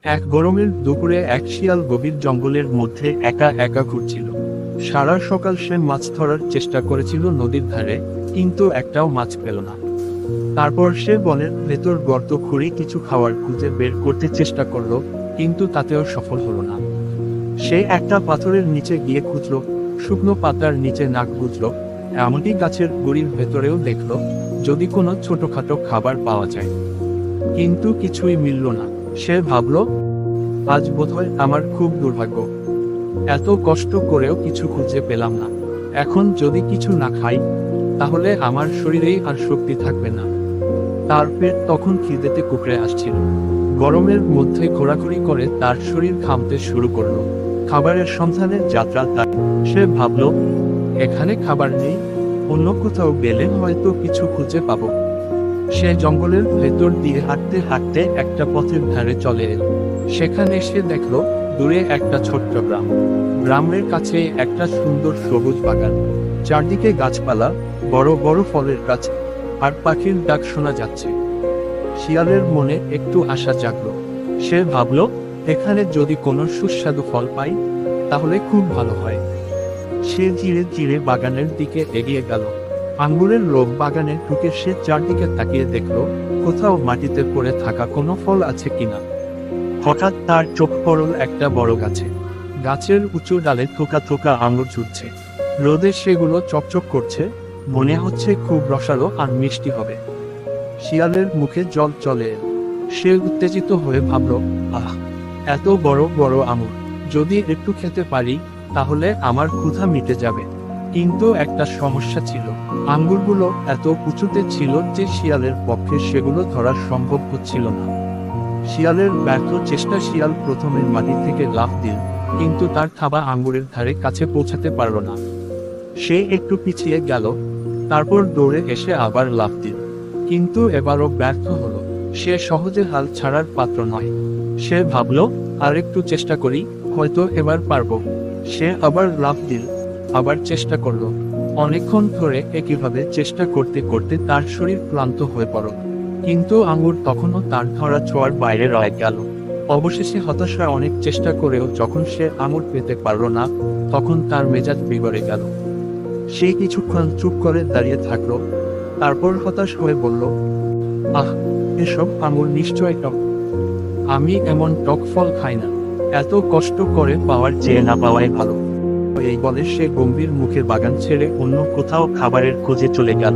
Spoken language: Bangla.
এক গরমের দুপুরে এক শিয়াল গভীর জঙ্গলের মধ্যে একা একা ঘুরছিল। সারা সকাল সে মাছ ধরার চেষ্টা করেছিল নদীর ধারে, কিন্তু একটাও মাছ পেল না। তারপর সে বনের ভেতর গর্ত খুঁড়ে কিছু খাবার খুঁজে বের করতে চেষ্টা করলো, কিন্তু তাতেও সফল হলো না। সে একটা পাথরের নিচে গিয়ে খুঁজল, শুকনো পাতার নিচে নাক গুঁজল, এমনকি গাছের গুড়ির ভেতরেও দেখলো যদি কোনো ছোটখাটো খাবার পাওয়া যায়। কিন্তু কিছুই মিলল না। সে ভাবল, আজ বোধহয় আমার খুব দুর্ভাগ্য। এত কষ্ট করেও কিছু খুঁজে পেলাম না। এখন যদি কিছু না খাই, তাহলে আমার শরীরেই আর শক্তি থাকবে না। তার পেট তখন খিদেতে কুকড়ে আসছিল। গরমের মধ্যে ঘোরাঘুরি করে তার শরীর ঘামতে শুরু করলো। খাবারের সন্ধানে যাত্রা তার। সে ভাবল, এখানে খাবার নেই, অন্য কোথাও গেলে হয়তো কিছু খুঁজে পাবো। সে জঙ্গলের ভেতর দিয়ে হাঁটতে হাঁটতে একটা পথের ধারে চলে এলো। সেখানে সে দেখলো দূরে একটা ছোট্ট গ্রাম। গ্রামের কাছে একটা সুন্দর সবুজ বাগান, চারদিকে গাছপালা, বড় বড় ফলের গাছ, আর পাখির ডাক শোনা যাচ্ছে। শিয়ালের মনে একটু আশা জাগলো। সে ভাবলো, এখানে যদি কোনো সুস্বাদু ফল পাই, তাহলে খুব ভালো হয়। সে ধীরে ধীরে বাগানের দিকে এগিয়ে গেল। আঙ্গুরের লোক বাগানে ঢুকে সে চারদিকে তাকিয়ে দেখলো কোথাও মাটিতে পড়ে থাকা কোনো ফল আছে কিনা। হঠাৎ তার চোখ পড়ল একটা বড় গাছে। গাছের উঁচু ডালে থোকা থোকা আঙুর ঝুলছে। রোদে সেগুলো চকচক করছে, মনে হচ্ছে খুব রসালো আর মিষ্টি হবে। শিয়ালের মুখে জল চলে এলো। সে উত্তেজিত হয়ে ভাবল, আহ, এত বড় বড় আঙুর, যদি একটু খেতে পারি তাহলে আমার ক্ষুধা মিটে যাবে। কিন্তু একটা সমস্যা ছিল, আঙ্গুরগুলো এত উঁচুতে ছিল যে শিয়ালের পক্ষে সেগুলো ধরা সম্ভব হচ্ছিল না। শিয়ালের ব্যর্থ চেষ্টা শিয়াল প্রথমে মাটি থেকে লাফ দিল, কিন্তু তার থাবা আঙ্গুরের ধারে কাছে পৌঁছাতে পারল না। সে একটু পিছিয়ে গেল, তারপর দৌড়ে এসে আবার লাফ দিল, কিন্তু এবারও ব্যর্থ হলো। সে সহজে হাল ছাড়ার পাত্র নয়। সে ভাবল, আর একটু চেষ্টা করি, হয়তো এবার পারবো। সে আবার লাফ দিল, আবার চেষ্টা করলো। অনেকক্ষণ ধরে একইভাবে চেষ্টা করতে করতে তার শরীর ক্লান্ত হয়ে পড়ল, কিন্তু আঙ্গুর তখনও তার ধরা ছোঁয়ার বাইরে রয়ে গেল। অবশেষে হতাশায় অনেক চেষ্টা করেও যখন সে আঙুর পেতে পারল না, তখন তার মেজাজ বিগড়ে গেল। সে কিছুক্ষণ চুপ করে দাঁড়িয়ে থাকলো, তারপর হতাশ হয়ে বলল, আহ, এসব আঙুর নিশ্চয় টক। আমি এমন টক ফল খাই না। এত কষ্ট করে পাওয়ার চেয়ে না পাওয়াই ভালো। এই বলে সে গম্ভীর মুখে বাগান ছেড়ে অন্য কোথাও খাবারের খোঁজে চলে গেল।